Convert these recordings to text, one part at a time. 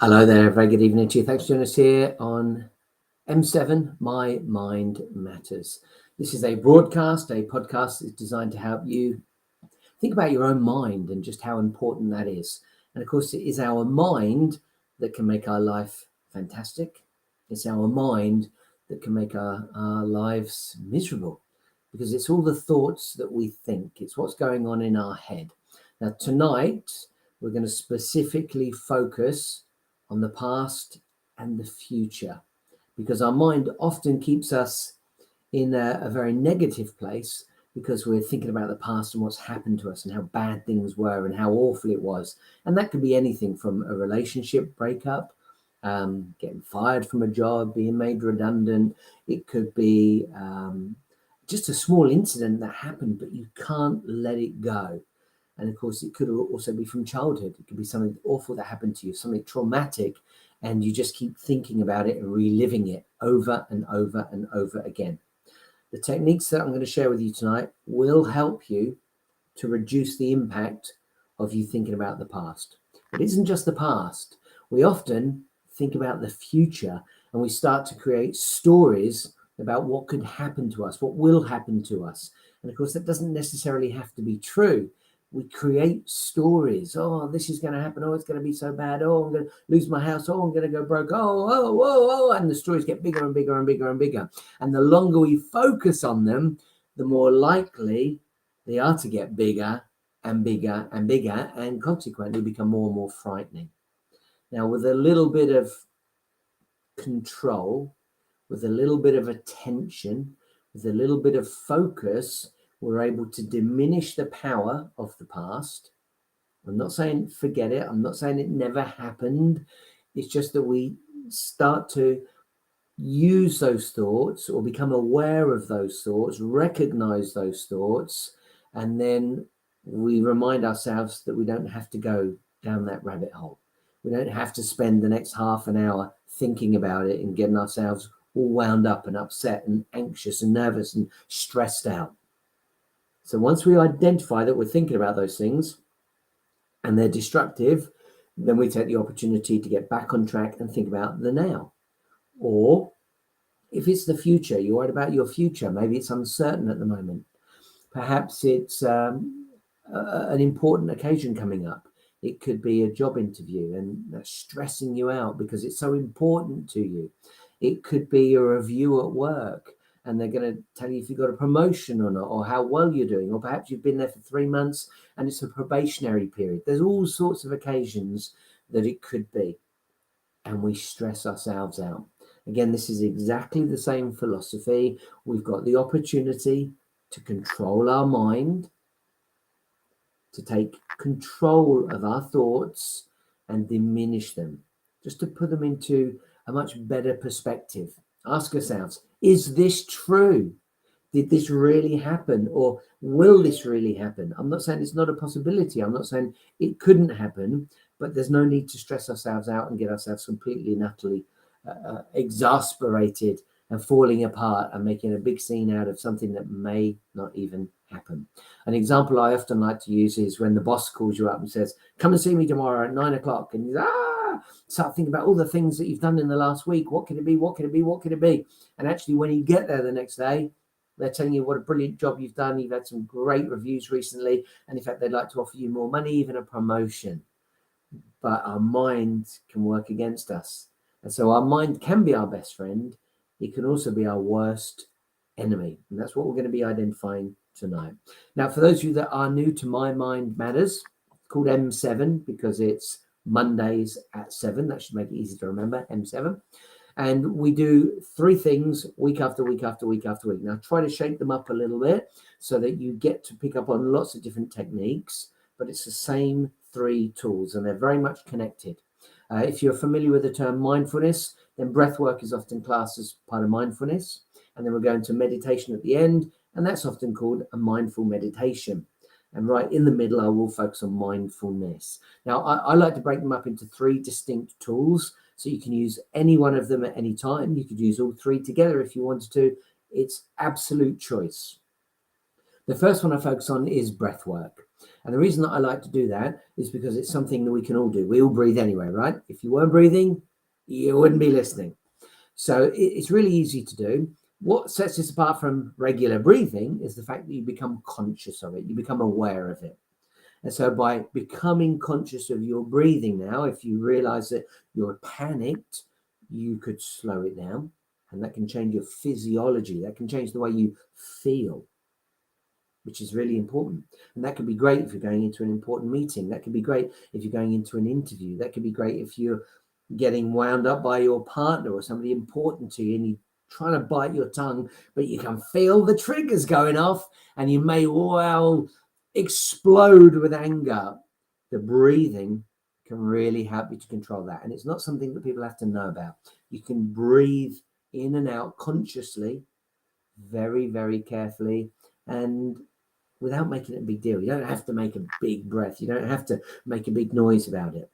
Hello there, very good evening to you. Thanks for joining us here on M7, My Mind Matters. This is a broadcast, a podcast that's designed to help you think about your own mind and just how important that is. And of course, it is our mind that can make our life fantastic. It's our mind that can make our lives miserable because it's all the thoughts that we think. It's what's going on in our head. Now, tonight, we're going to specifically focus on the past and the future because our mind often keeps us in a very negative place because we're thinking about the past and what's happened to us and how bad things were and how awful it was. And that could be anything from a relationship breakup, getting fired from a job, being made redundant. It could be just a small incident that happened, but you can't let it go. And of course, it could also be from childhood. It could be something awful that happened to you, something traumatic, and you just keep thinking about it and reliving it over and over and over again. The techniques that I'm going to share with you tonight will help you to reduce the impact of you thinking about the past. But it isn't just the past. We often think about the future and we start to create stories about what could happen to us, what will happen to us. And of course, that doesn't necessarily have to be true. We create stories. Oh, this is going to happen. Oh, it's going to be so bad. Oh, I'm going to lose my house. Oh, I'm going to go broke. Oh. And the stories get bigger and bigger and bigger and bigger. And the longer we focus on them, the more likely they are to get bigger and bigger and bigger and consequently become more and more frightening. Now, with a little bit of control, with a little bit of attention, with a little bit of focus, we're able to diminish the power of the past. I'm not saying forget it. I'm not saying it never happened. It's just that we start to use those thoughts or become aware of those thoughts, recognize those thoughts, and then we remind ourselves that we don't have to go down that rabbit hole. We don't have to spend the next half an hour thinking about it and getting ourselves all wound up and upset and anxious and nervous and stressed out. So once we identify that we're thinking about those things and they're destructive, then we take the opportunity to get back on track and think about the now. Or if it's the future, you're worried about your future, maybe it's uncertain at the moment. Perhaps it's an important occasion coming up. It could be a job interview and that's stressing you out because it's so important to you. It could be a review at work and they're going to tell you if you've got a promotion or not, or how well you're doing, or perhaps you've been there for 3 months and it's a probationary period. There's all sorts of occasions that it could be, and we stress ourselves out. Again, this is exactly the same philosophy. We've got the opportunity to control our mind, to take control of our thoughts and diminish them, just to put them into a much better perspective. Ask ourselves, is this true? Did this really happen? Or will this really happen? I'm not saying it's not a possibility. I'm not saying it couldn't happen, but there's no need to stress ourselves out and get ourselves completely and utterly exasperated and falling apart and making a big scene out of something that may not even happen. An example I often like to use is when the boss calls you up and says, come and see me tomorrow at 9 o'clock. And you start thinking about all the things that you've done in the last week. What can it be? What can it be? What can it be? And actually, when you get there the next day, they're telling you what a brilliant job you've done. You've had some great reviews recently. And in fact, they'd like to offer you more money, even a promotion. But our mind can work against us. And so our mind can be our best friend. It can also be our worst enemy. And that's what we're going to be identifying tonight. Now, for those of you that are new to My Mind Matters, it's called M7 because it's Mondays at 7. That should make it easy to remember, M7. And we do 3 things week after week after week after week. Now, try to shake them up a little bit so that you get to pick up on lots of different techniques, but it's the same 3 tools and they're very much connected. If you're familiar with the term mindfulness, then breath work is often classed as part of mindfulness. And then we're going to meditation at the end, and that's often called a mindful meditation. And right in the middle, I will focus on mindfulness. Now, I like to break them up into 3 distinct tools, so you can use any one of them at any time. You could use all 3 together if you wanted to. It's absolute choice. The first one I focus on is breath work. And the reason that I like to do that is because it's something that we can all do. We all breathe anyway, right? If you weren't breathing, you wouldn't be listening. So it's really easy to do. What sets this apart from regular breathing is the fact that you become conscious of it. You become aware of it. And so by becoming conscious of your breathing now, if you realize that you're panicked, you could slow it down, and that can change your physiology. That can change the way you feel, which is really important. And that could be great if you're going into an important meeting. That could be great if you're going into an interview. That could be great if you're getting wound up by your partner or somebody important to you, and you're trying to bite your tongue, but you can feel the triggers going off, and you may well explode with anger. The breathing can really help you to control that. And it's not something that people have to know about. You can breathe in and out consciously, very, very carefully, and without making it a big deal. You don't have to make a big breath. You don't have to make a big noise about it.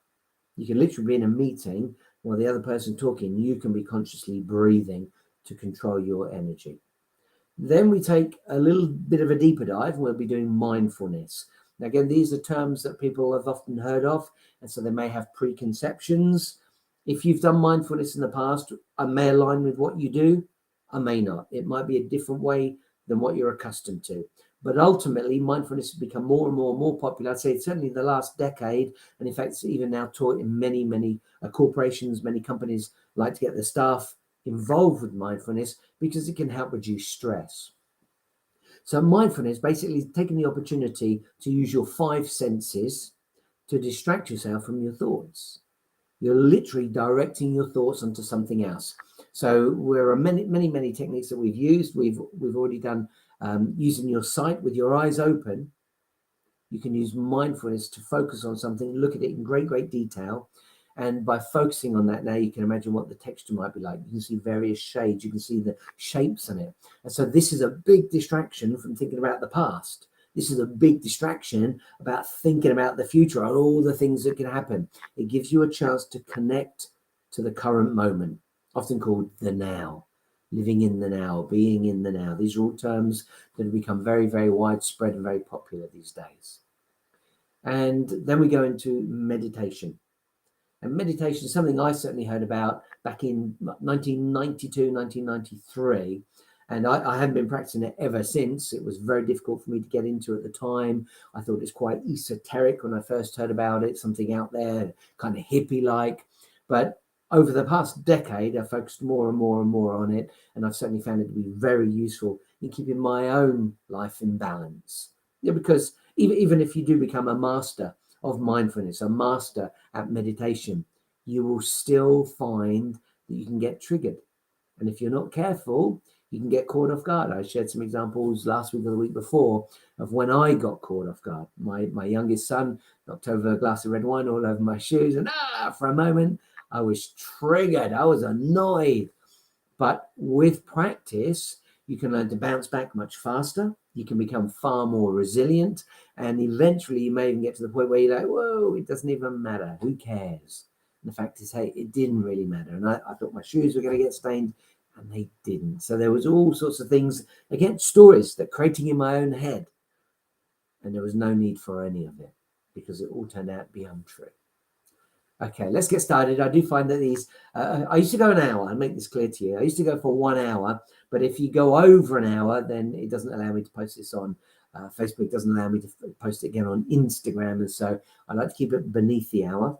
You can literally be in a meeting while the other person talking. You can be consciously breathing to control your energy. Then we take a little bit of a deeper dive, and we'll be doing mindfulness. Now, again, these are terms that people have often heard of, and so they may have preconceptions. If you've done mindfulness in the past, I may align with what you do, I may not. It might be a different way than what you're accustomed to. But ultimately, mindfulness has become more and more and more popular. I'd say certainly in the last decade, and in fact, it's even now taught in many, many corporations, many companies like to get their staff involved with mindfulness because it can help reduce stress. So mindfulness basically is taking the opportunity to use your five senses to distract yourself from your thoughts. You're literally directing your thoughts onto something else. So there are many techniques that we've used. We've already done using your sight with your eyes open. You can use mindfulness to focus on something, look at it in great detail. And by focusing on that now, you can imagine what the texture might be like. You can see various shades. You can see the shapes on it. And so this is a big distraction from thinking about the past. This is a big distraction about thinking about the future and all the things that can happen. It gives you a chance to connect to the current moment, often called the now, living in the now, being in the now. These are all terms that have become very widespread and very popular these days. And then we go into meditation. And meditation is something I certainly heard about back in 1992, 1993. And I haven't been practicing it ever since. It was very difficult for me to get into at the time. I thought it was quite esoteric when I first heard about it, something out there, kind of hippie-like. But over the past decade, I've focused more and more on it. And I've certainly found it to be very useful in keeping my own life in balance. Yeah, because even if you do become a master of mindfulness, a master at meditation, you will still find that you can get triggered. And if you're not careful, you can get caught off guard. I shared some examples last week or the week before of when I got caught off guard. My youngest son knocked over a glass of red wine all over my shoes, and for a moment, I was triggered. I was annoyed. But with practice, you can learn to bounce back much faster. You can become far more resilient. And eventually you may even get to the point where you're like, whoa, it doesn't even matter. Who cares? And the fact is, hey, it didn't really matter. And I thought my shoes were going to get stained, and they didn't. So there was all sorts of things, again, stories that creating in my own head. And there was no need for any of it because it all turned out to be untrue. Okay, let's get started. I do find that these, I used to go an hour, I'll make this clear to you. I used to go for 1 hour, but if you go over an hour, then it doesn't allow me to post this on Facebook, doesn't allow me to post it again on Instagram. And so I like to keep it beneath the hour.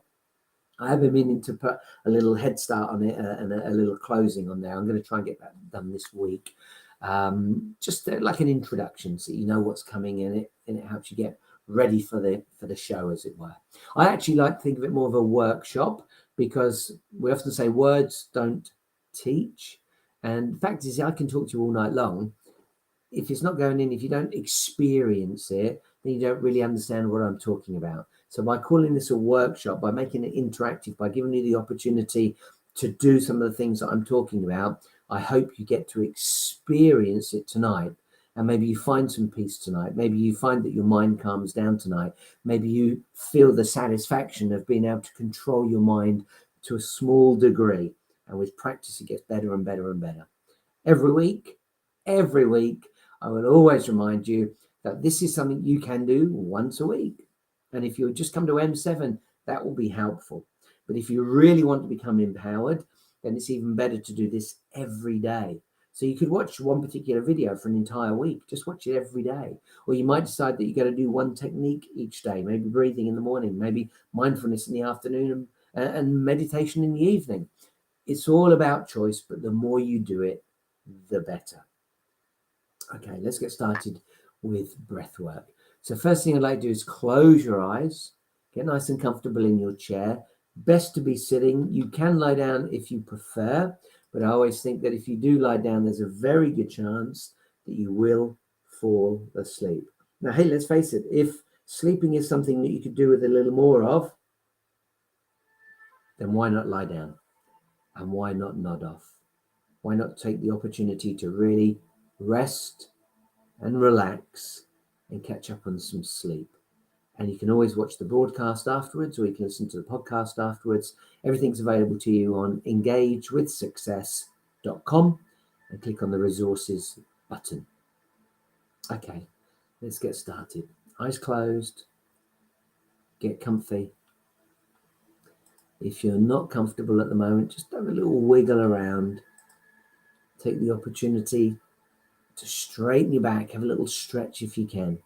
I have been meaning to put a little head start on it and a little closing on there. I'm going to try and get that done this week. Just like an introduction so you know what's coming in it, and it helps you get ready for the show, as it were. I actually like to think of it more of a workshop because we often say words don't teach. And the fact is, I can talk to you all night long. If it's not going in, if you don't experience it, then you don't really understand what I'm talking about. So by calling this a workshop, by making it interactive, by giving you the opportunity to do some of the things that I'm talking about, I hope you get to experience it tonight. And maybe you find some peace tonight. Maybe you find that your mind calms down tonight. Maybe you feel the satisfaction of being able to control your mind to a small degree. And with practice, it gets better and better and better. Every week, I will always remind you that this is something you can do once a week. And if you just come to M7, that will be helpful. But if you really want to become empowered, then it's even better to do this every day. So you could watch one particular video for an entire week. Just watch it every day. Or you might decide that you're going to do one technique each day, maybe breathing in the morning, maybe mindfulness in the afternoon, and meditation in the evening. It's all about choice, but the more you do it, the better. Okay, let's get started with breath work. So first thing I'd like to do is close your eyes, get nice and comfortable in your chair. Best to be sitting. You can lie down if you prefer, but I always think that if you do lie down, there's a very good chance that you will fall asleep. Now, hey, let's face it, if sleeping is something that you could do with a little more of, then why not lie down? And why not nod off? Why not take the opportunity to really rest and relax and catch up on some sleep? And you can always watch the broadcast afterwards, or you can listen to the podcast afterwards. Everything's available to you on engagewithsuccess.com and click on the resources button. Okay, let's get started. Eyes closed, get comfy. If you're not comfortable at the moment, just have a little wiggle around. Take the opportunity to straighten your back, have a little stretch if you can.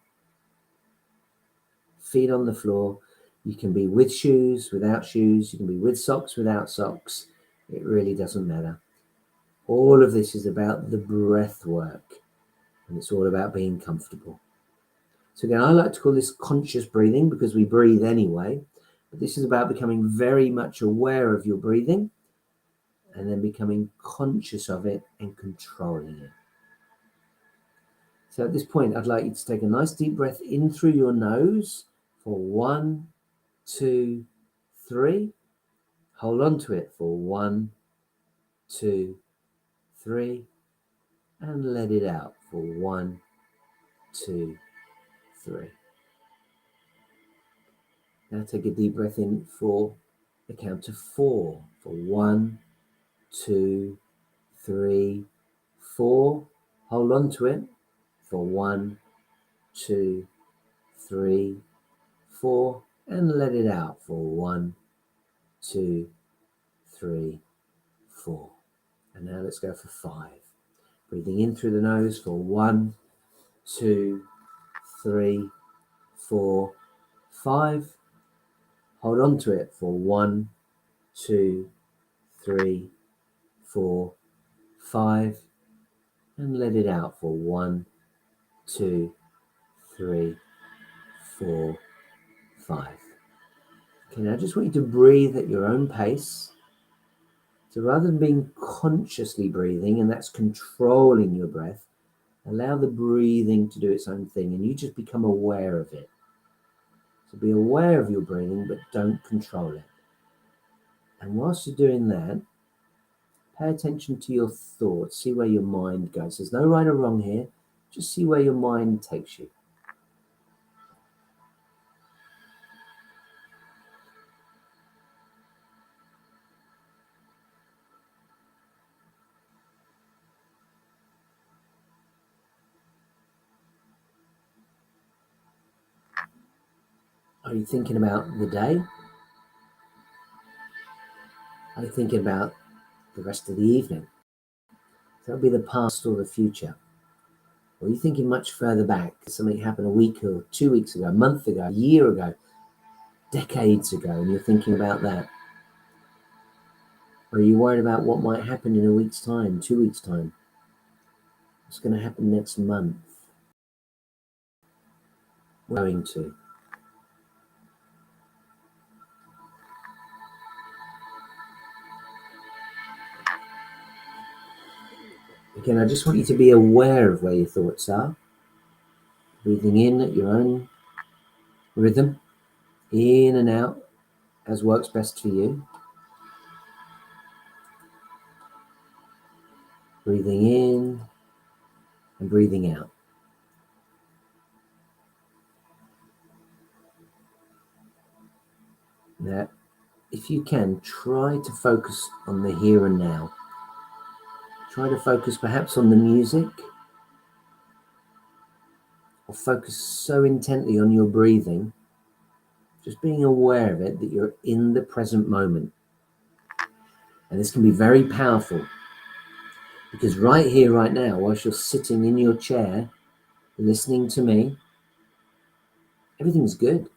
Feet on the floor. You can be with shoes, without shoes. You can be with socks, without socks. It really doesn't matter. All of this is about the breath work, and it's all about being comfortable. So again, I like to call this conscious breathing because we breathe anyway, but this is about becoming very much aware of your breathing and then becoming conscious of it and controlling it. So at this point, I'd like you to take a nice deep breath in through your nose for 1, 2, 3. Hold on to it for 1, 2, 3, and let it out for 1, 2, 3. Now take a deep breath in for the count of 4 for 1, 2, 3, 4. Hold on to it for 1, 2, 3, 4, and let it out for 1, 2, 3, 4. And now let's go for 5. Breathing in through the nose for 1, 2, 3, 4, 5. Hold on to it for 1, 2, 3, 4, 5. And let it out for 1, 2, 3, 4, 5. Okay, now I just want you to breathe at your own pace. So rather than being consciously breathing, and that's controlling your breath, allow the breathing to do its own thing and you just become aware of it. So be aware of your breathing, but don't control it. And whilst you're doing that, pay attention to your thoughts. See where your mind goes. There's no right or wrong here. Just see where your mind takes you. Are you thinking about the day? Are you thinking about the rest of the evening? That'll be the past or the future. Or are you thinking much further back? Something happened a week or 2 weeks ago, a month ago, a year ago, decades ago, and you're thinking about that? Or are you worried about what might happen in a week's time, 2 weeks' time? What's going to happen next month? Going to. Again, I just want you to be aware of where your thoughts are. Breathing in at your own rhythm, in and out, as works best for you. Breathing in and breathing out. Now, if you can, try to focus on the here and now. Try to focus perhaps on the music or focus so intently on your breathing, just being aware of it, that you're in the present moment. And this can be very powerful, because right here, right now, whilst you're sitting in your chair, listening to me, everything's good.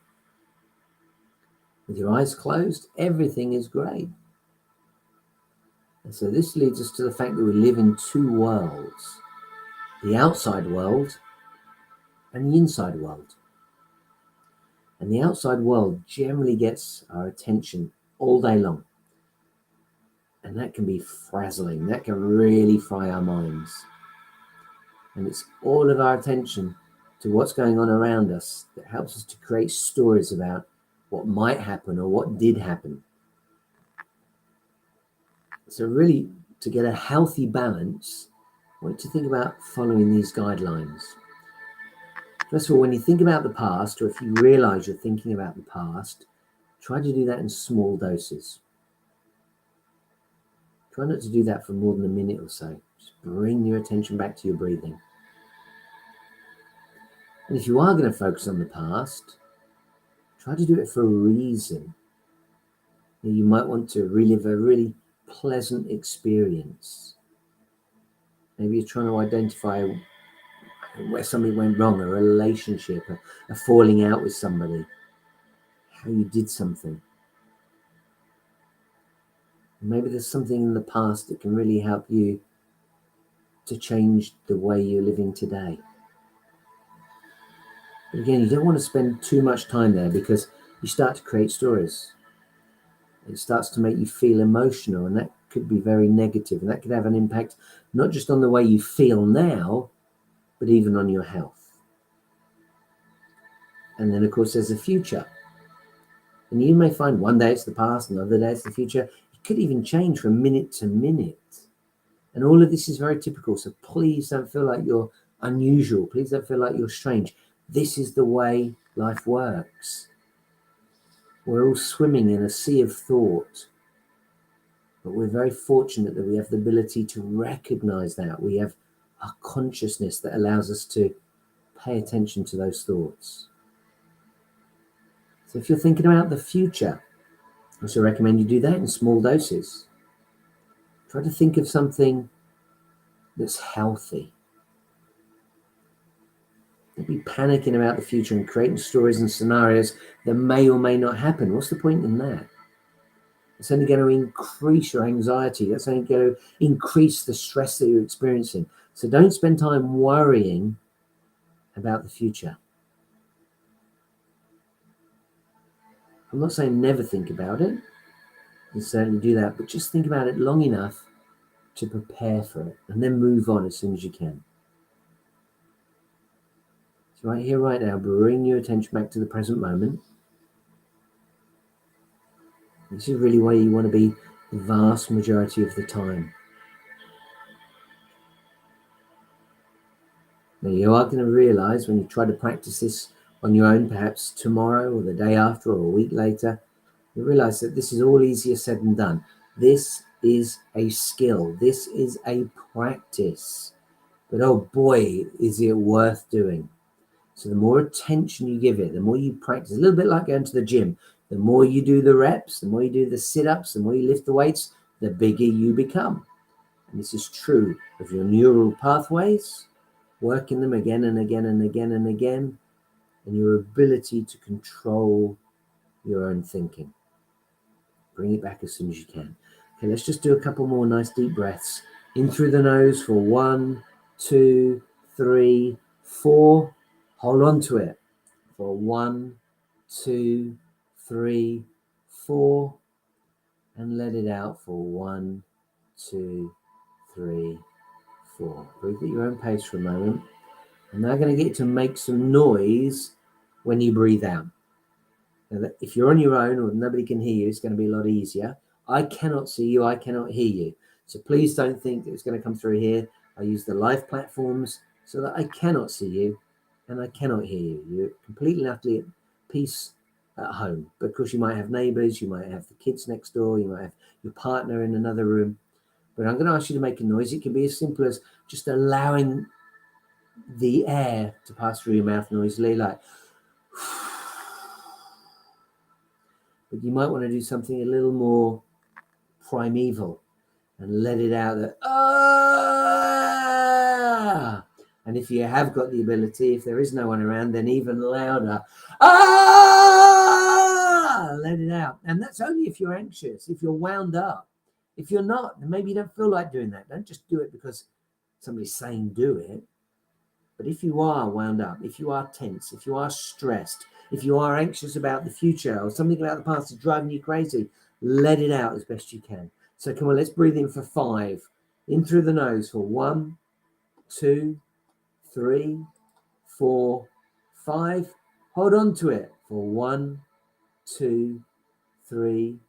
With your eyes closed, everything is great. And so this leads us to the fact that we live in two worlds, the outside world and the inside world. And the outside world generally gets our attention all day long. And that can be frazzling. That can really fry our minds. And it's all of our attention to what's going on around us that helps us to create stories about what might happen or what did happen. So really, to get a healthy balance, I want you to think about following these guidelines. First of all, when you think about the past, or if you realize you're thinking about the past, try to do that in small doses. Try not to do that for more than a minute or so. Just bring your attention back to your breathing. And if you are going to focus on the past, try to do it for a reason. You might want to relive a really pleasant experience. Maybe you're trying to identify where something went wrong, a relationship, a falling out with somebody, how you did something. Maybe there's something in the past that can really help you to change the way you're living today. But again, you don't want to spend too much time there, because you start to create stories. It starts to make you feel emotional, and that could be very negative, and that could have an impact not just on the way you feel now, but even on your health. And then, of course, there's the future. And you may find one day it's the past, another day it's the future. It could even change from minute to minute. And all of this is very typical. So please don't feel like you're unusual. Please don't feel like you're strange. This is the way life works. We're all swimming in a sea of thought. But we're very fortunate that we have the ability to recognize that. We have a consciousness that allows us to pay attention to those thoughts. So if you're thinking about the future, I also recommend you do that in small doses. Try to think of something that's healthy. Don't be panicking about the future and creating stories and scenarios that may or may not happen. What's the point in that? It's only going to increase your anxiety. That's only going to increase the stress that you're experiencing. So don't spend time worrying about the future. I'm not saying never think about it. You certainly do that, but just think about it long enough to prepare for it, and then move on as soon as you can. So right here, right now, bring your attention back to the present moment. This is really where you want to be the vast majority of the time. Now, you are going to realize when you try to practice this on your own, perhaps tomorrow or the day after or a week later, you realize that this is all easier said than done. This is a skill. This is a practice. But oh boy, is it worth doing. So the more attention you give it, the more you practice, a little bit like going to the gym. The more you do the reps, the more you do the sit-ups, the more you lift the weights, the bigger you become. And this is true of your neural pathways, working them again and again and again and again, and your ability to control your own thinking. Bring it back as soon as you can. Okay, let's just do a couple more nice deep breaths. In through the nose for 1, 2, 3, 4. Hold on to it for 1, 2, 3, 4. And let it out for 1, 2, 3, 4. Breathe at your own pace for a moment. And now I'm going to get you to make some noise when you breathe out. Now, if you're on your own or nobody can hear you, it's going to be a lot easier. I cannot see you. I cannot hear you. So please don't think that it's going to come through here. I use the live platforms so that I cannot see you and I cannot hear you. You're completely and utterly at peace at home. But of course, you might have neighbors. You might have the kids next door. You might have your partner in another room. But I'm going to ask you to make a noise. It can be as simple as just allowing the air to pass through your mouth noisily, like. But you might want to do something a little more primeval and let it out that ah. And if you have got the ability, if there is no one around, then even louder ah. Let it out. And that's only if you're anxious, if you're wound up. If you're not, then maybe you don't feel like doing that. Don't just do it because somebody's saying do it. But if you are wound up, if you are tense, if you are stressed, if you are anxious about the future or something about the past is driving you crazy, let it out as best you can. So come on, let's breathe in for 5. In through the nose for 1, 2, 3, 4, 5. Hold on to it for 1, 2, 3,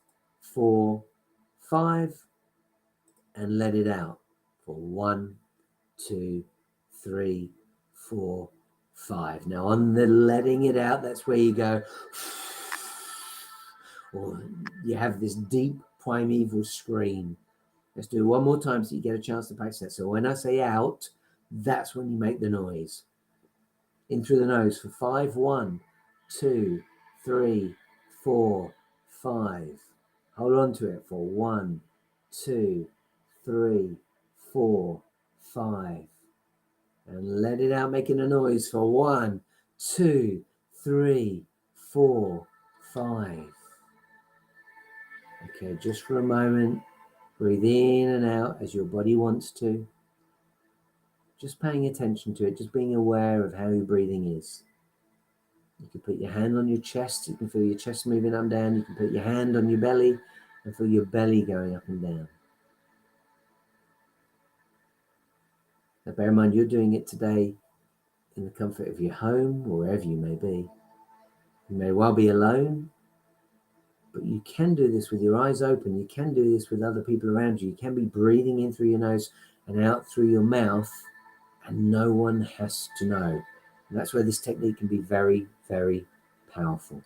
4, 5. And let it out for 1, 2, 3, 4, 5. Now on the letting it out, that's where you go, or you have this deep primeval scream. Let's do it one more time so you get a chance to practice that. So when I say out, that's when you make the noise. In through the nose for 5, 1, 2, 3, 4, 5. Hold on to it for 1, 2, 3, 4, 5. And let it out, making a noise for 1, 2, 3, 4, 5. Okay, just for a moment, breathe in and out as your body wants to. Just paying attention to it, just being aware of how your breathing is. You can put your hand on your chest, you can feel your chest moving up and down. You can put your hand on your belly and feel your belly going up and down. Now bear in mind, you're doing it today in the comfort of your home or wherever you may be. You may well be alone, but you can do this with your eyes open. You can do this with other people around you. You can be breathing in through your nose and out through your mouth, and no one has to know. And that's where this technique can be very, very powerful.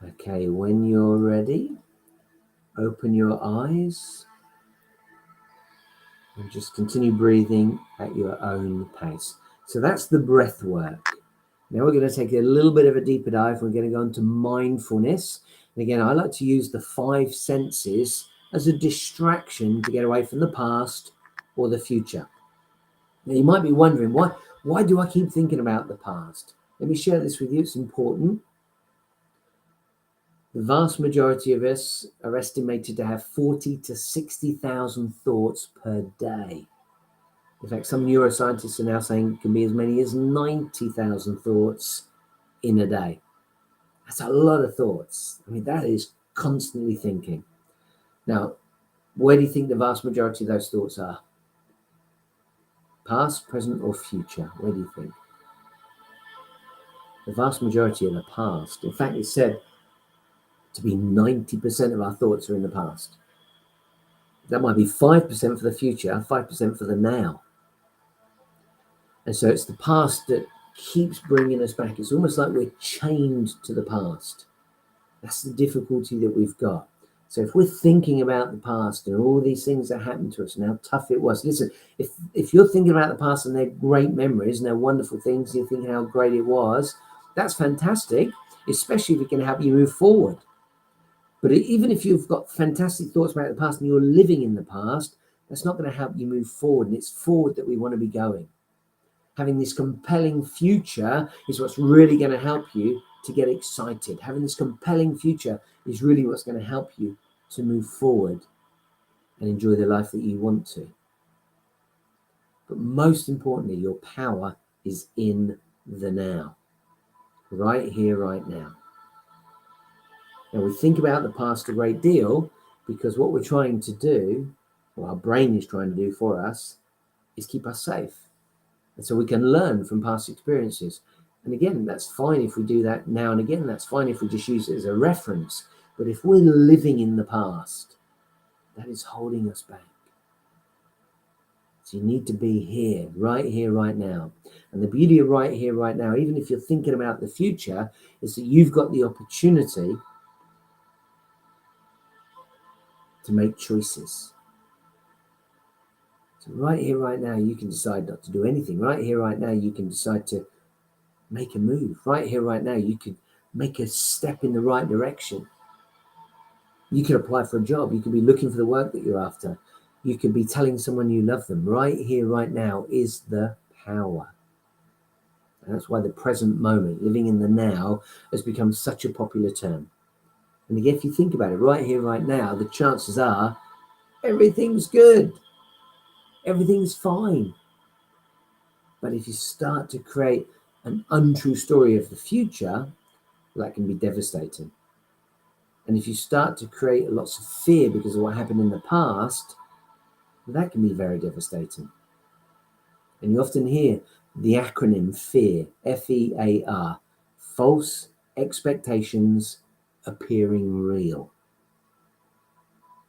Okay, when you're ready, open your eyes and just continue breathing at your own pace. So that's the breath work. Now we're going to take a little bit of a deeper dive. We're going to go into mindfulness. And again, I like to use the 5 senses as a distraction to get away from the past or the future. Now you might be wondering, why do I keep thinking about the past? Let me share this with you. It's important. The vast majority of us are estimated to have 40 to 60,000 thoughts per day. In fact, some neuroscientists are now saying it can be as many as 90,000 thoughts in a day. That's a lot of thoughts. I mean, that is constantly thinking. Now, where do you think the vast majority of those thoughts are? Past, present, or future? Where do you think? The vast majority are the past. In fact, it's said to be 90% of our thoughts are in the past. That might be 5% for the future, 5% for the now. And so it's the past that keeps bringing us back. It's almost like we're chained to the past. That's the difficulty that we've got. So if we're thinking about the past and all these things that happened to us and how tough it was, listen, if you're thinking about the past and they're great memories and they're wonderful things, you're thinking how great it was, that's fantastic, especially if it can help you move forward. But even if you've got fantastic thoughts about the past and you're living in the past, that's not going to help you move forward. And it's forward that we want to be going. Having this compelling future is what's really going to help you to get excited. Having this compelling future is really what's going to help you to move forward and enjoy the life that you want to. But most importantly, your power is in the now. Right here, right now. Now, we think about the past a great deal because what we're trying to do, or our brain is trying to do for us, is keep us safe. And so we can learn from past experiences. And again, that's fine if we do that now and again. That's fine if we just use it as a reference. But if we're living in the past, that is holding us back. So you need to be here, right now. And the beauty of right here, right now, even if you're thinking about the future, is that you've got the opportunity to make choices. Right here, right now, you can decide not to do anything. Right here, right now, you can decide to make a move. Right here, right now, you could make a step in the right direction. You could apply for a job. You could be looking for the work that you're after. You could be telling someone you love them. Right here, right now is the power. And that's why the present moment, living in the now, has become such a popular term. And again, if you think about it, right here, right now, the chances are everything's good. Everything's fine. But if you start to create an untrue story of the future, that can be devastating. And if you start to create lots of fear because of what happened in the past, that can be very devastating. And you often hear the acronym FEAR, FEAR, false expectations appearing real.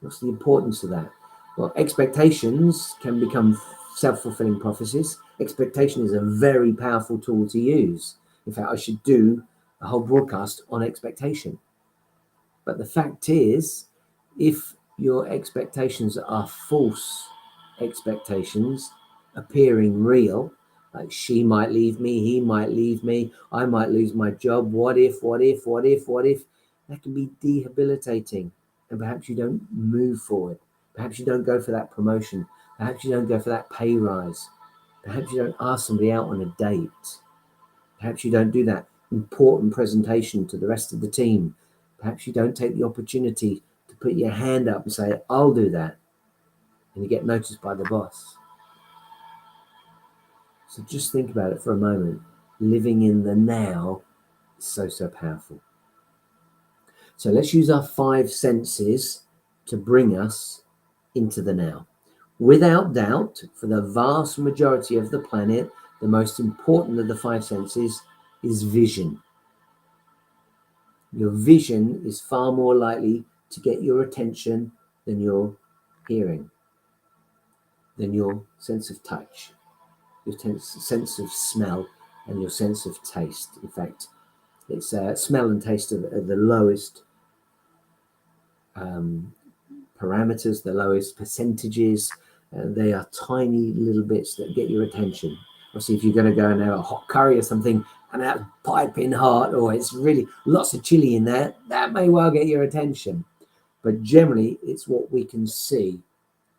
What's the importance of that? Well, expectations can become self-fulfilling prophecies. Expectation is a very powerful tool to use. In fact, I should do a whole broadcast on expectation. But the fact is, if your expectations are false expectations appearing real, like she might leave me, he might leave me, I might lose my job, what if, that can be debilitating. And perhaps you don't move forward. Perhaps you don't go for that promotion. Perhaps you don't go for that pay rise. Perhaps you don't ask somebody out on a date. Perhaps you don't do that important presentation to the rest of the team. Perhaps you don't take the opportunity to put your hand up and say, I'll do that. And you get noticed by the boss. So just think about it for a moment. Living in the now is so powerful. So let's use our 5 senses to bring us into the now. Without doubt, for the vast majority of the planet, the most important of the 5 senses is vision. Your vision is far more likely to get your attention than your hearing, than your sense of touch, your sense of smell, and your sense of taste. In fact, it's smell and taste are the lowest parameters, the lowest percentages. They are tiny little bits that get your attention. Obviously, if you're going to go and have a hot curry or something and that's piping hot, or it's really lots of chili in there, that may well get your attention. But generally, it's what we can see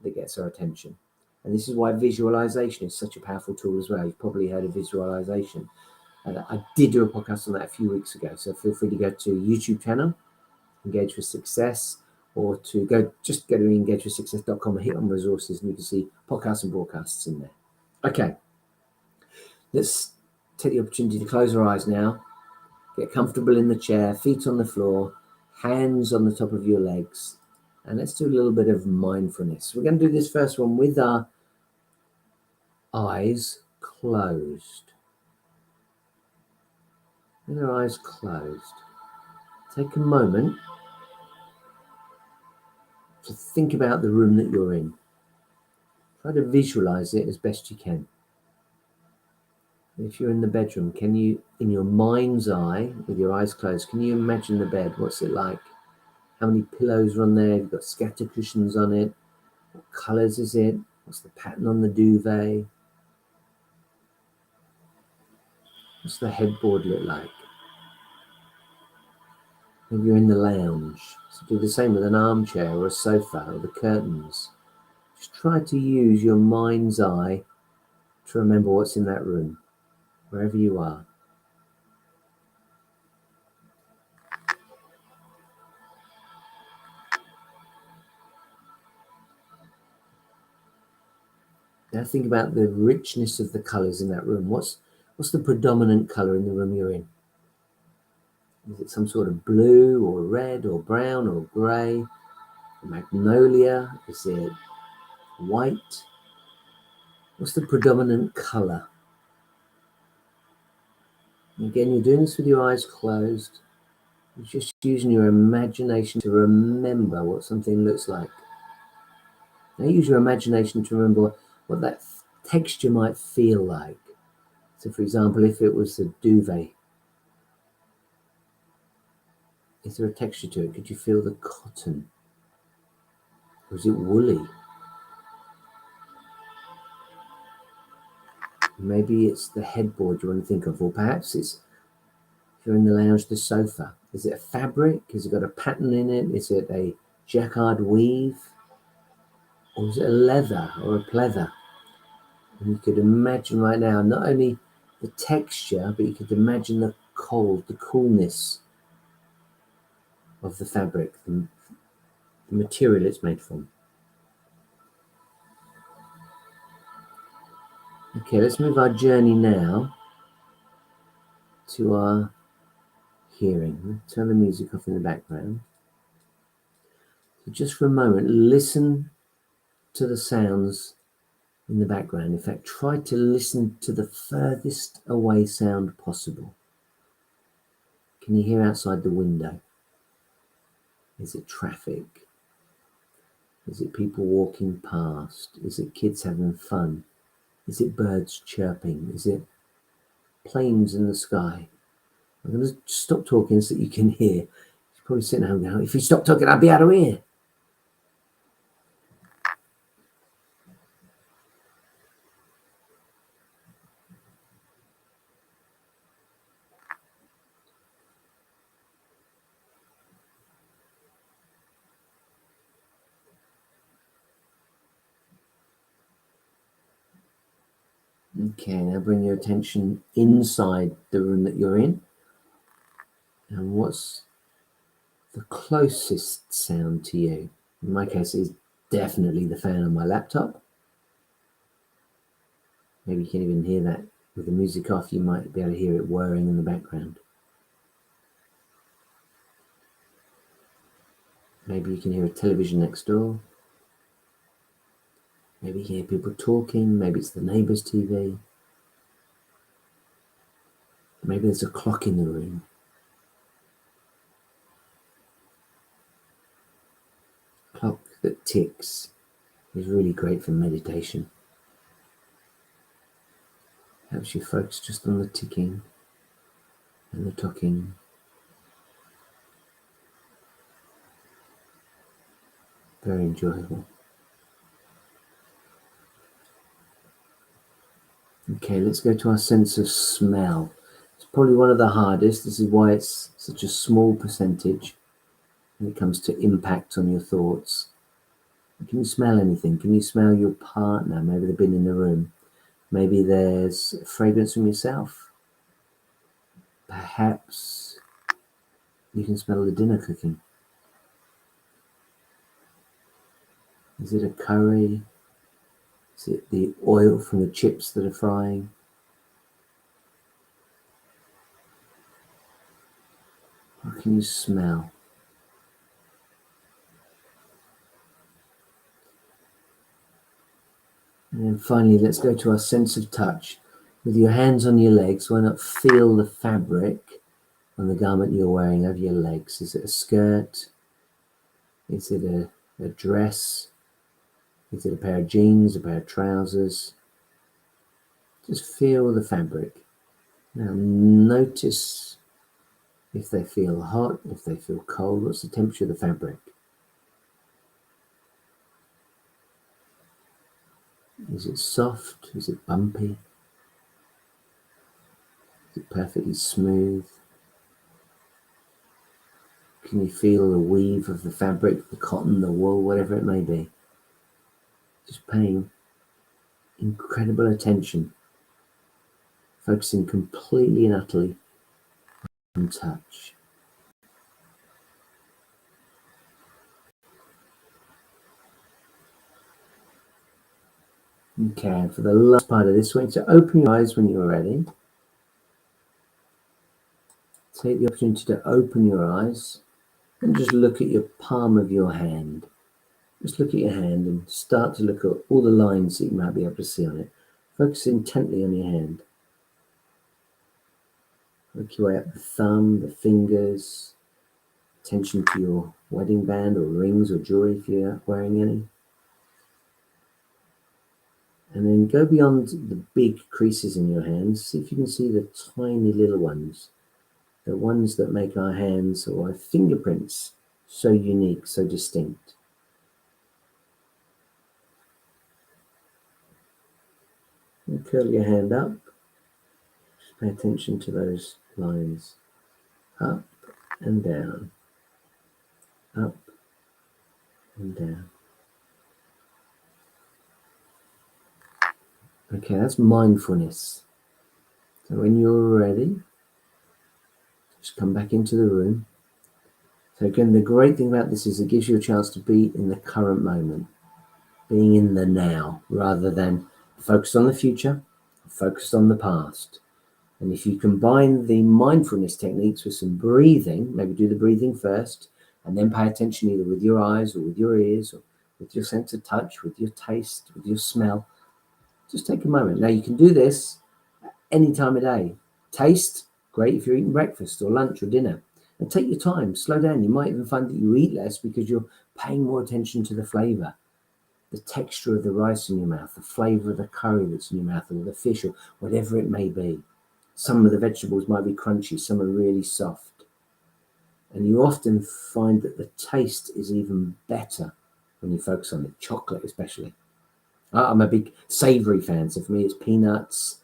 that gets our attention. And this is why visualization is such a powerful tool as well. You've probably heard of visualization. And I did do a podcast on that a few weeks ago. So feel free to go to YouTube channel, Engage with Success, or to go to engagewithsuccess.com and hit on resources, and you can see podcasts and broadcasts in there. Okay, let's take the opportunity to close our eyes now. Get comfortable in the chair, feet on the floor, hands on the top of your legs. And let's do a little bit of mindfulness. We're going to do this first one with our eyes closed. With our eyes closed. Take a moment to think about the room that you're in. Try to visualize it as best you can. If you're in the bedroom, can you, in your mind's eye, with your eyes closed, can you imagine the bed? What's it like? How many pillows are on there? You've got scatter cushions on it. What colours is it? What's the pattern on the duvet? What's the headboard look like? Maybe you're in the lounge. So do the same with an armchair or a sofa or the curtains. Just try to use your mind's eye to remember what's in that room, wherever you are. Now think about the richness of the colours in that room. What's the predominant colour in the room you're in? Is it some sort of blue or red or brown or grey? Magnolia? Is it white? What's the predominant colour? Again, you're doing this with your eyes closed. You're just using your imagination to remember what something looks like. Now use your imagination to remember what that texture might feel like. So for example, if it was a duvet, is there a texture to it? Could you feel the cotton? Or is it woolly? Maybe it's the headboard you want to think of, or perhaps it's, if you're in the lounge, the sofa. Is it a fabric? Has it got a pattern in it? Is it a jacquard weave? Or is it a leather or a pleather? And you could imagine right now, not only the texture, but you could imagine the coolness of the fabric, the material it's made from. Okay, let's move our journey now to our hearing. Turn the music off in the background. So just for a moment, listen to the sounds in the background. In fact, try to listen to the furthest away sound possible. Can you hear outside the window? Is it traffic? Is it people walking past? Is it kids having fun? Is it birds chirping? Is it planes in the sky? I'm going to stop talking so that you can hear. You're probably sitting at home now. If you stop talking, I'll be out of here. Okay, now bring your attention inside the room that you're in. And what's the closest sound to you? In my case, it's definitely the fan on my laptop. Maybe you can even hear that with the music off. You might be able to hear it whirring in the background. Maybe you can hear a television next door. Maybe you can hear people talking. Maybe it's the neighbour's TV. Maybe there's a clock in the room. A clock that ticks is really great for meditation. Helps you focus just on the ticking and the talking. Very enjoyable. Okay, let's go to our sense of smell. It's probably one of the hardest. This is why it's such a small percentage when it comes to impact on your thoughts. Can you smell anything? Can you smell your partner? Maybe they've been in the room. Maybe there's a fragrance from yourself. Perhaps you can smell the dinner cooking. Is it a curry? Is it the oil from the chips that are frying? What can you smell? And then finally, let's go to our sense of touch. With your hands on your legs, why not feel the fabric on the garment you're wearing over your legs? Is it a skirt? Is it a dress? Is it a pair of jeans, a pair of trousers? Just feel the fabric. Now notice if they feel hot, if they feel cold. What's the temperature of the fabric? Is it soft? Is it bumpy? Is it perfectly smooth? Can you feel the weave of the fabric, the cotton, the wool, whatever it may be? Just paying incredible attention, focusing completely and utterly on touch. Okay, and for the last part of this, I want you to open your eyes when you're ready. Take the opportunity to open your eyes and just look at your palm of your hand. Just look at your hand and start to look at all the lines that you might be able to see on it. Focus intently on your hand. Work your way up the thumb, the fingers, attention to your wedding band or rings or jewelry if you're wearing any. And then go beyond the big creases in your hands. See if you can see the tiny little ones. The ones that make our hands or our fingerprints so unique, so distinct. curl your hand up. Just pay attention to those lines. Up and down. Up and down. Okay, that's mindfulness. So when you're ready, just come back into the room. So again, the great thing about this is it gives you a chance to be in the current moment, being in the now, rather than focused on the future, focused on the past. And if you combine the mindfulness techniques with some breathing, maybe do the breathing first, and then pay attention either with your eyes or with your ears or with your sense of touch, with your taste, with your smell. Just take a moment. Now you can do this any time of day. Taste, great if you're eating breakfast or lunch or dinner. And take your time, slow down. You might even find that you eat less because you're paying more attention to the flavor, the texture of the rice in your mouth, the flavor of the curry that's in your mouth, or the fish, or whatever it may be. Some of the vegetables might be crunchy, some are really soft. And you often find that the taste is even better when you focus on it, chocolate especially. I'm a big savory fan, so for me it's peanuts,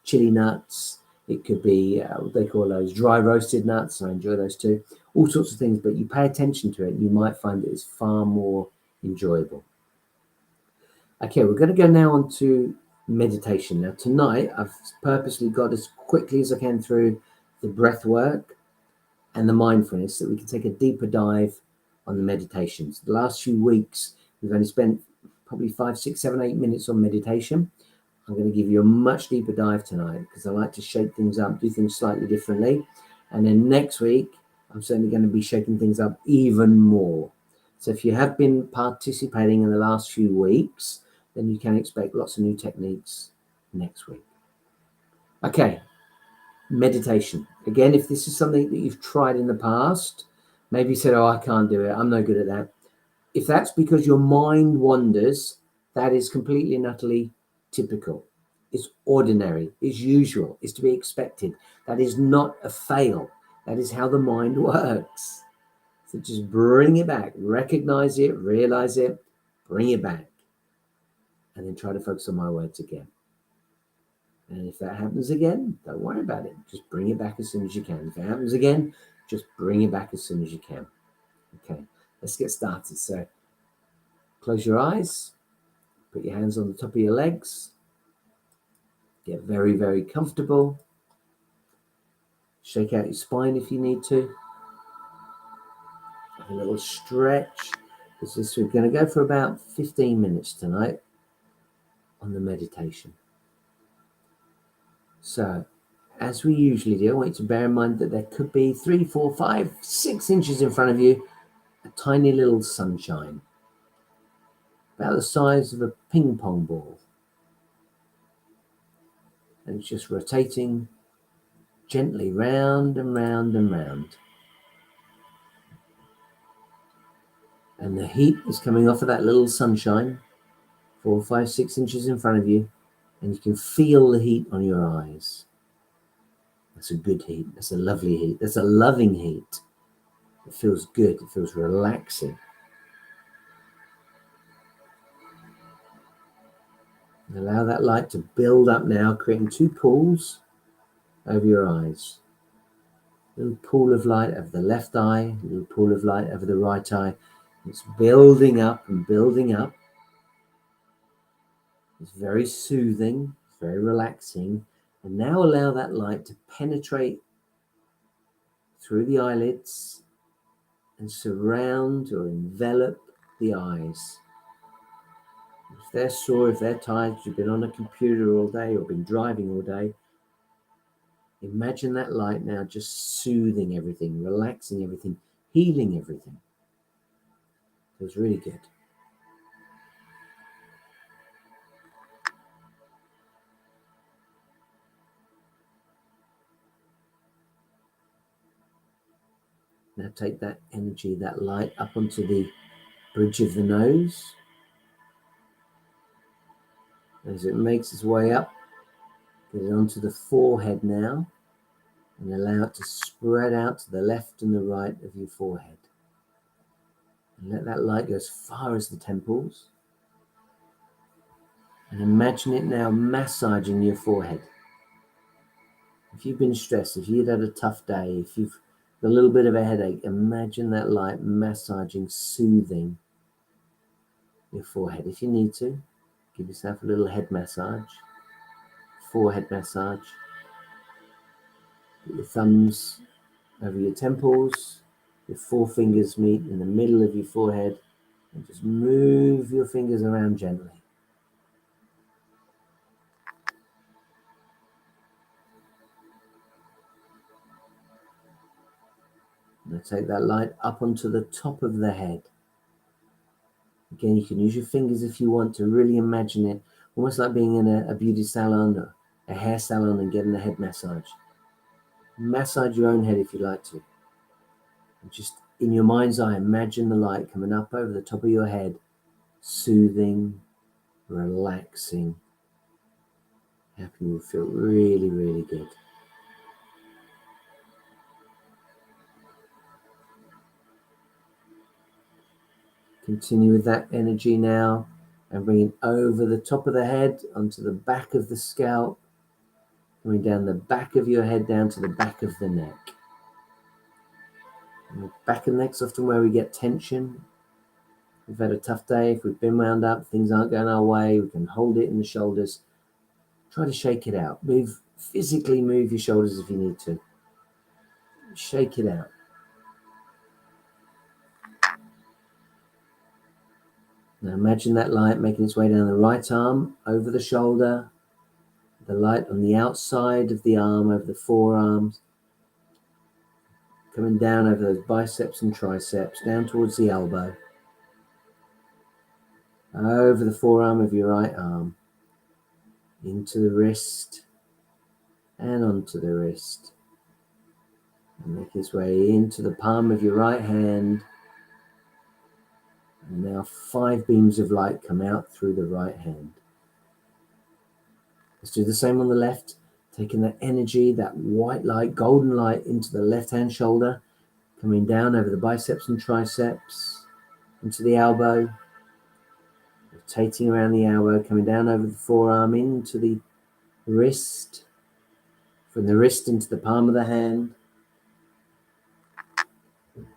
chili nuts. It could be what they call those dry roasted nuts. I enjoy those too. All sorts of things, but you pay attention to it and you might find it is far more enjoyable. Okay, we're going to go now on to meditation. Now tonight I've purposely got as quickly as I can through the breath work and the mindfulness so that we can take a deeper dive on the meditations. The last few weeks we've only spent probably 5, 6, 7, 8 minutes on meditation. I'm going to give you a much deeper dive tonight because I like to shake things up, do things slightly differently. And then next week I'm certainly going to be shaking things up even more. So if you have been participating in the last few weeks, then you can expect lots of new techniques next week. Okay, meditation. Again, if this is something that you've tried in the past, maybe you said, oh, I can't do it, I'm no good at that. If that's because your mind wanders, that is completely and utterly typical. It's ordinary, it's usual, it's to be expected. That is not a fail. That is how the mind works. So just bring it back, recognize it, realize it, bring it back. And then try to focus on my words again. And if that happens again, don't worry about it. Just bring it back as soon as you can. If it happens again, just bring it back as soon as you can. Okay, let's get started. So close your eyes, put your hands on the top of your legs, get very, very comfortable. Shake out your spine if you need to. Have a little stretch. We're going to go for about 15 minutes tonight on the meditation. So, as we usually do, I want you to bear in mind that there could be 3, 4, 5, 6 inches in front of you, a tiny little sunshine, about the size of a ping pong ball. And it's just rotating gently round and round and round. And the heat is coming off of that little sunshine, 4, 5, 6 inches in front of you, and you can feel the heat on your eyes. That's a good heat. That's a lovely heat. That's a loving heat. It feels good. It feels relaxing. And allow that light to build up now, creating 2 pools over your eyes. A little pool of light over the left eye, a little pool of light over the right eye. It's building up and building up. It's very soothing, it's very relaxing. And now allow that light to penetrate through the eyelids and surround or envelop the eyes. If they're sore, if they're tired, you've been on a computer all day or been driving all day, imagine that light now just soothing everything, relaxing everything, healing everything. Feels really good. Now take that energy, that light up onto the bridge of the nose. As it makes its way up, get it onto the forehead now and allow it to spread out to the left and the right of your forehead. And let that light go as far as the temples. And imagine it now massaging your forehead. If you've been stressed, if you've had a tough day, if you've got a little bit of a headache, imagine that light massaging, soothing your forehead. If you need to, give yourself a little head massage, forehead massage. Put your thumbs over your temples, your forefingers meet in the middle of your forehead, and just move your fingers around gently. Now take that light up onto the top of the head. Again, you can use your fingers if you want to really imagine it, almost like being in a beauty salon or a hair salon and getting a head massage. Massage your own head if you like to. And just in your mind's eye, imagine the light coming up over the top of your head, soothing, relaxing, helping you feel really, really good. Continue with that energy now and bring it over the top of the head onto the back of the scalp, coming down the back of your head down to the back of the neck. And the back of the neck's often where we get tension. We've had a tough day, if we've been wound up, things aren't going our way, we can hold it in the shoulders. Try to shake it out. Physically move your shoulders if you need to. Shake it out. Now imagine that light making its way down the right arm, over the shoulder, the light on the outside of the arm, over the forearms, coming down over those biceps and triceps, down towards the elbow, over the forearm of your right arm, into the wrist, and onto the wrist. And make its way into the palm of your right hand. And now 5 beams of light come out through the right hand. Let's do the same on the left, taking that energy, that white light, golden light into the left hand shoulder, coming down over the biceps and triceps, into the elbow, rotating around the elbow, coming down over the forearm, into the wrist, from the wrist into the palm of the hand.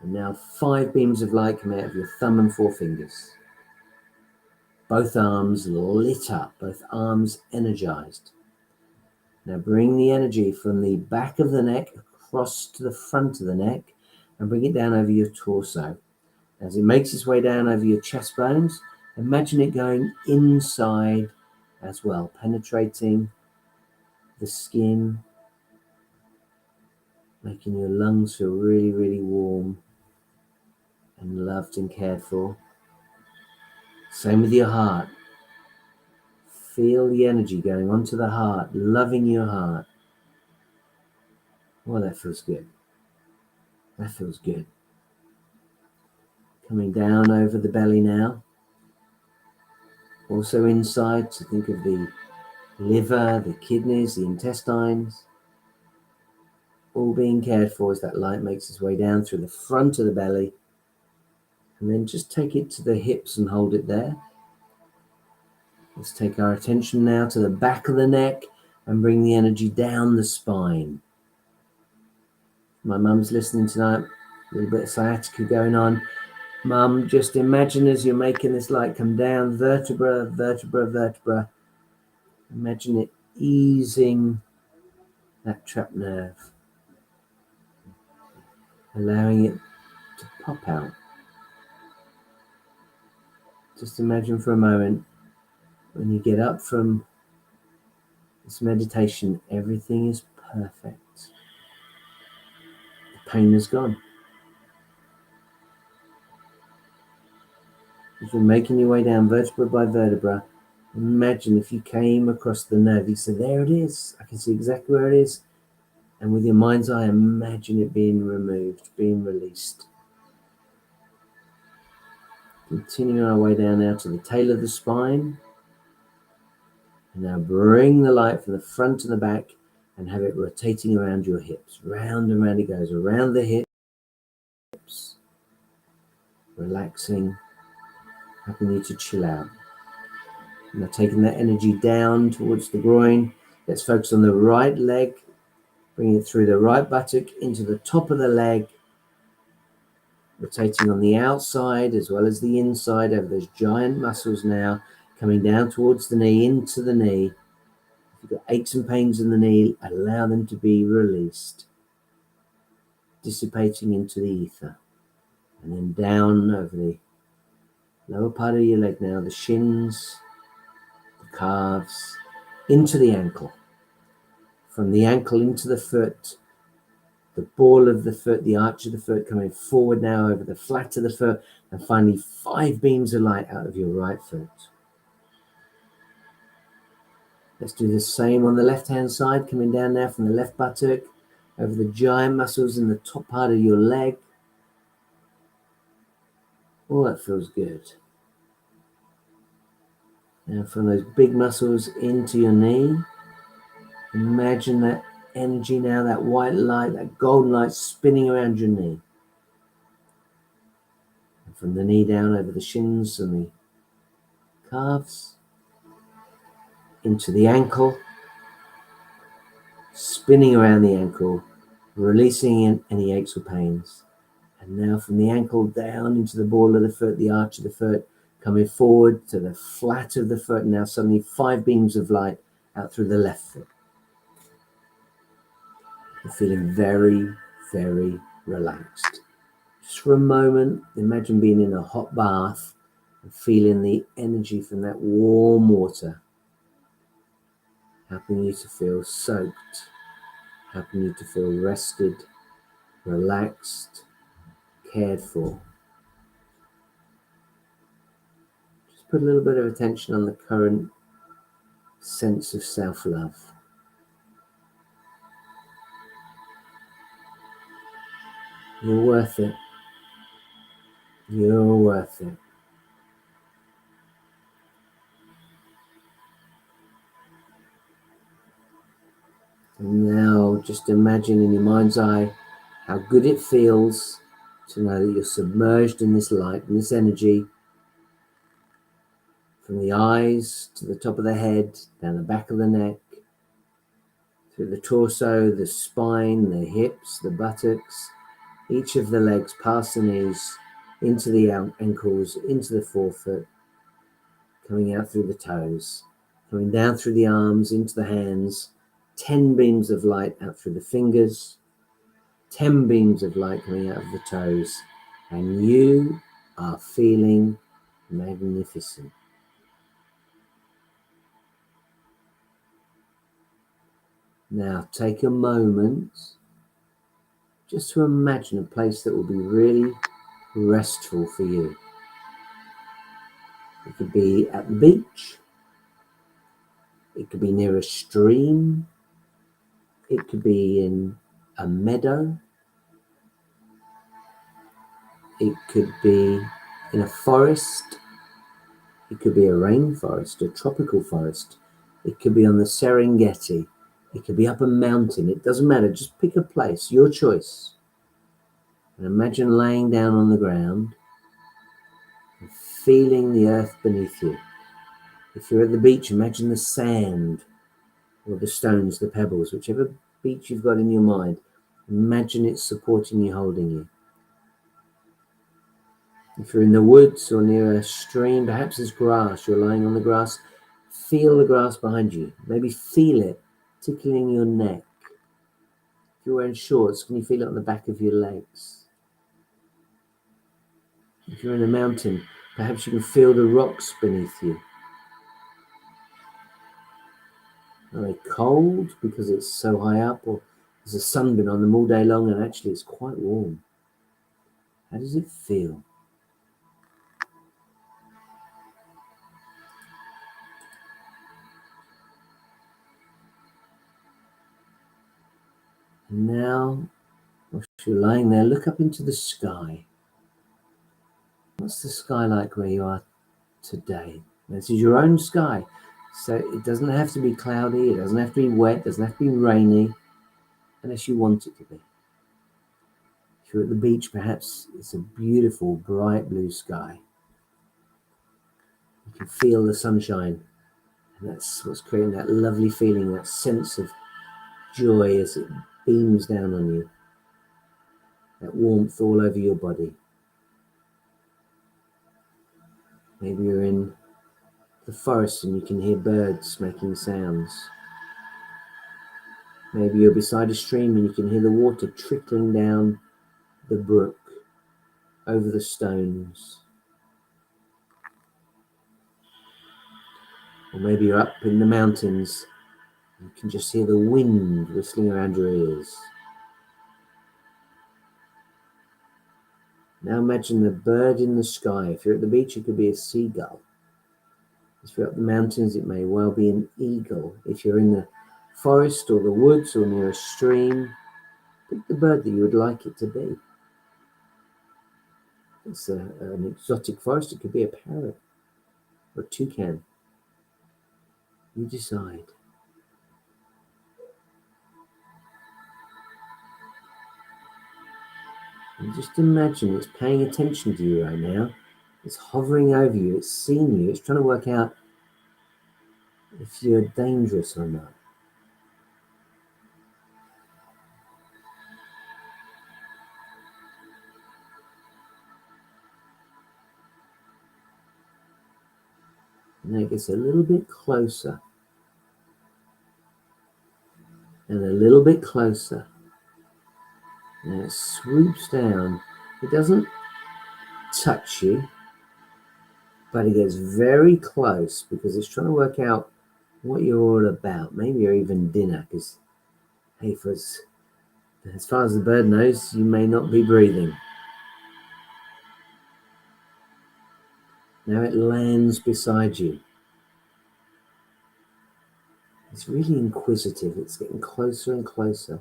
And now 5 beams of light come out of your thumb and forefingers. Both arms lit up, both arms energized. Now bring the energy from the back of the neck across to the front of the neck and bring it down over your torso. As it makes its way down over your chest bones, imagine it going inside as well, penetrating the skin, making your lungs feel really, really warm and loved and cared for. Same with your heart. Feel the energy going onto the heart, loving your heart. Oh, that feels good. That feels good. Coming down over the belly now. Also inside, to think of the liver, the kidneys, the intestines, all being cared for as that light makes its way down through the front of the belly. And then just take it to the hips and hold it there. Let's take our attention now to the back of the neck and bring the energy down the spine. My mum's listening tonight, a little bit of sciatica going on. Mum, just imagine as you're making this light come down, vertebra, vertebra, vertebra. Imagine it easing that trapped nerve, allowing it to pop out. Just imagine for a moment, when you get up from this meditation, everything is perfect. The pain is gone. If you're making your way down vertebra by vertebra, imagine if you came across the nerve. You say, there it is. I can see exactly where it is. And with your mind's eye, imagine it being removed, being released. Continuing our way down now to the tail of the spine. And now bring the light from the front to the back and have it rotating around your hips. Round and round it goes, around the hips. Relaxing, helping you to chill out. Now taking that energy down towards the groin. Let's focus on the right leg. Bring it through the right buttock into the top of the leg. Rotating on the outside as well as the inside over those giant muscles now. Coming down towards the knee, into the knee. If you've got aches and pains in the knee, allow them to be released. Dissipating into the ether. And then down over the lower part of your leg now, the shins, the calves, into the ankle. From the ankle into the foot, the ball of the foot, the arch of the foot coming forward now over the flat of the foot, and finally 5 beams of light out of your right foot. Let's do the same on the left-hand side, coming down now from the left buttock, over the giant muscles in the top part of your leg. Oh, that feels good. Now from those big muscles into your knee, imagine that energy now, that white light, that golden light spinning around your knee. And from the knee down over the shins and the calves, into the ankle, spinning around the ankle, releasing any aches or pains. And now from the ankle down into the ball of the foot, the arch of the foot, coming forward to the flat of the foot. Now suddenly 5 beams of light out through the left foot. You're feeling very, very relaxed. Just for a moment, imagine being in a hot bath and feeling the energy from that warm water, helping you to feel soaked, helping you to feel rested, relaxed, cared for. Just put a little bit of attention on the current sense of self-love. You're worth it. You're worth it. And now just imagine in your mind's eye how good it feels to know that you're submerged in this light and this energy, from the eyes to the top of the head, down the back of the neck, through the torso, the spine, the hips, the buttocks, each of the legs, past the knees, into the ankles, into the forefoot, coming out through the toes, coming down through the arms, into the hands, 10 beams of light out through the fingers, 10 beams of light coming out of the toes, and you are feeling magnificent. Now take a moment just to imagine a place that will be really restful for you. It could be at the beach, it could be near a stream, it could be in a meadow, it could be in a forest, it could be a rainforest, a tropical forest, it could be on the Serengeti, it could be up a mountain, it doesn't matter, just pick a place, your choice. And imagine laying down on the ground and feeling the earth beneath you. If you're at the beach, imagine the sand or the stones, the pebbles, whichever beach you've got in your mind, imagine it supporting you, holding you. If you're in the woods or near a stream, perhaps there's grass, you're lying on the grass, feel the grass behind you. Maybe feel it tickling your neck. If you're wearing shorts, can you feel it on the back of your legs? If you're in a mountain, perhaps you can feel the rocks beneath you. Are they cold because it's so high up, or there's a sun been on them all day long and actually it's quite warm? How does it feel? And now, whilst you're lying there, look up into the sky. What's the sky like where you are today? This is your own sky, so it doesn't have to be cloudy, it doesn't have to be wet, it doesn't have to be rainy, unless you want it to be. If you're at the beach, perhaps it's a beautiful, bright blue sky. You can feel the sunshine And that's what's creating that lovely feeling, that sense of joy as it beams down on you, that warmth all over your body. Maybe you're in the forest and you can hear birds making sounds. Maybe you're beside a stream and you can hear the water trickling down the brook over the stones. Or maybe you're up in the mountains and you can just hear the wind whistling around your ears. Now imagine a bird in the sky. If you're at the beach, it could be a seagull. If you're up the mountains, it may well be an eagle. If you're in the forest or the woods or near a stream, pick the bird that you would like it to be. If it's an exotic forest, it could be a parrot or a toucan. You decide. And just imagine it's paying attention to you right now. It's hovering over you. It's seeing you. It's trying to work out if you're dangerous or not. And then it gets a little bit closer. And a little bit closer. And it swoops down. It doesn't touch you, but it gets very close because it's trying to work out what you're all about. Maybe you're even dinner, because, hey, as far as the bird knows, you may not be breathing. Now it lands beside you. It's really inquisitive. It's getting closer and closer.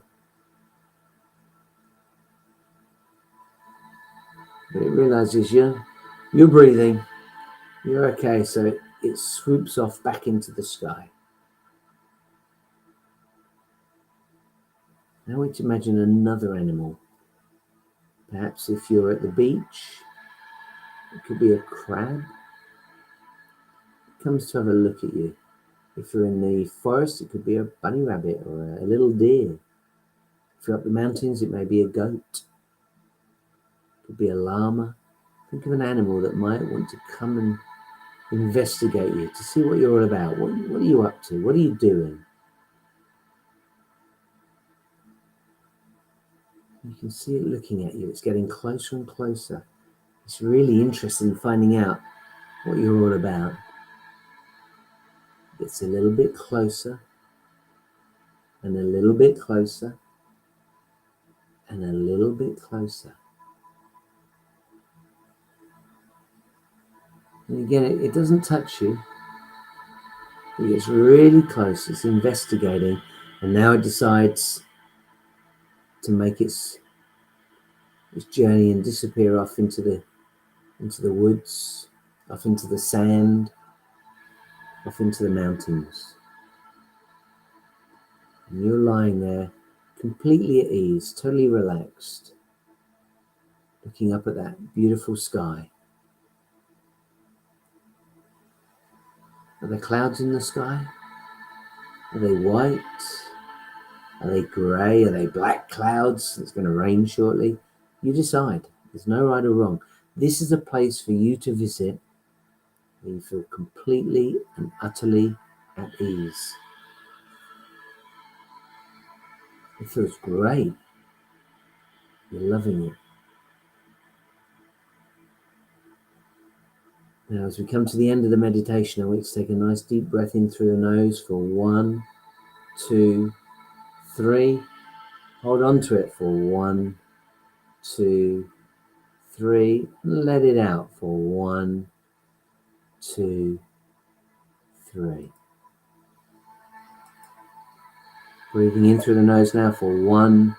But it realizes you're breathing. You're okay. So it swoops off back into the sky. Now let's imagine another animal. Perhaps if you're at the beach, it could be a crab. It comes to have a look at you. If you're in the forest, it could be a bunny rabbit or a little deer. If you're up the mountains, it may be a goat. It could be a llama. Think of an animal that might want to come and investigate you, to see what you're all about. What are you up to? What are you doing? You can see it looking at you. It's getting closer and closer. It's really interested in finding out what you're all about. It's a little bit closer, and a little bit closer, and a little bit closer. And again, it doesn't touch you. It gets really close. It's investigating, and now it decides to make its journey and disappear off into the woods, off into the sand, off into the mountains. And you're lying there completely at ease, totally relaxed, looking up at that beautiful sky. Are there clouds in the sky? Are they white? Are they grey? Are they black clouds? It's going to rain shortly. You decide. There's no right or wrong. This is a place for you to visit where you feel completely and utterly at ease. It feels great. You're loving it. Now, as we come to the end of the meditation, I want you to take a nice deep breath in through the nose for 1, 2, 3. Hold on to it for 1, 2, 3. Let it out for 1, 2, 3. Breathing in through the nose now for 1,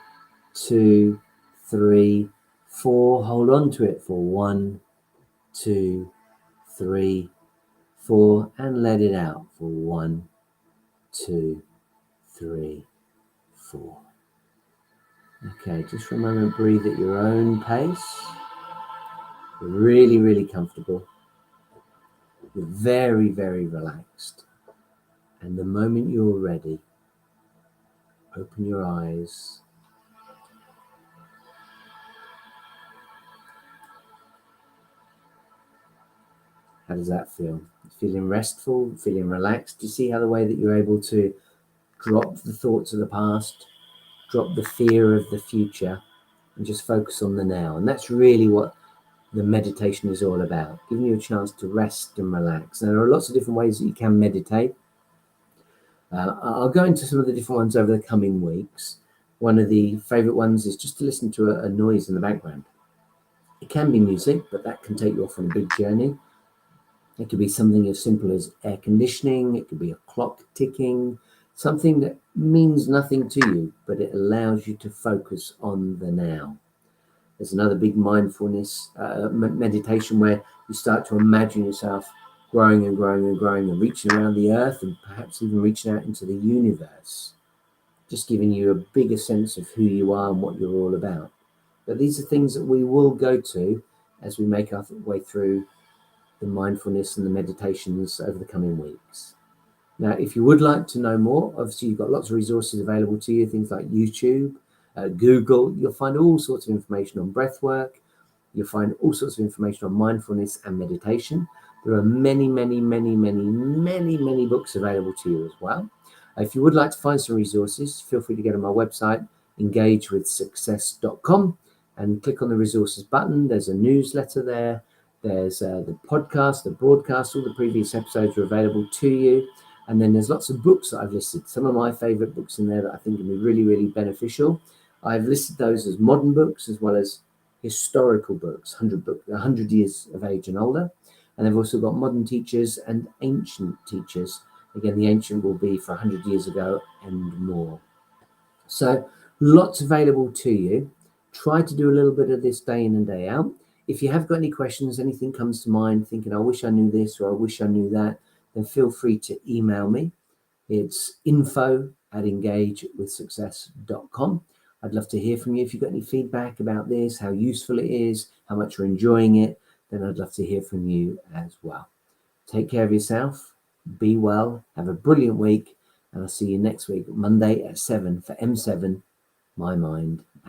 2, 3, 4. Hold on to it for 1, 2, 3, 4. And let it out for 1, 2, 3, 4. Okay, just for a moment, breathe at your own pace. You're really, really comfortable. You're very, very relaxed. And the moment you're ready, open your eyes. How does that feel? Feeling restful, feeling relaxed? Do you see how the way that you're able to drop the thoughts of the past, drop the fear of the future, and just focus on the now? And that's really what the meditation is all about, giving you a chance to rest and relax. And there are lots of different ways that you can meditate. I'll go into some of the different ones over the coming weeks. One of the favorite ones is just to listen to a noise in the background. It can be music, but that can take you off on a big journey. It could be something as simple as air conditioning. It could be a clock ticking, something that means nothing to you, but it allows you to focus on the now. There's another big mindfulness meditation where you start to imagine yourself growing and growing and growing and reaching around the earth and perhaps even reaching out into the universe, just giving you a bigger sense of who you are and what you're all about. But these are things that we will go to as we make our way through the mindfulness and the meditations over the coming weeks. Now, if you would like to know more, obviously you've got lots of resources available to you, things like YouTube, Google. You'll find all sorts of information on breath work. You'll find all sorts of information on mindfulness and meditation. There are many, many, many, many, many, many books available to you as well. If you would like to find some resources, feel free to go to my website, engagewithsuccess.com, and click on the resources button. There's a newsletter there. There's the podcast, the broadcast, all the previous episodes are available to you. And then there's lots of books that I've listed. Some of my favorite books in there that I think can be really, really beneficial. I've listed those as modern books as well as historical books, 100 years of age and older. And they've also got modern teachers and ancient teachers. Again, the ancient will be for 100 years ago and more. So lots available to you. Try to do a little bit of this day in and day out. If you have got any questions, anything comes to mind, thinking, I wish I knew this or I wish I knew that, then feel free to email me. It's info@engagewithsuccess.com. I'd love to hear from you. If you've got any feedback about this, how useful it is, how much you're enjoying it, then I'd love to hear from you as well. Take care of yourself. Be well. Have a brilliant week. And I'll see you next week, Monday at 7 for M7, My Mind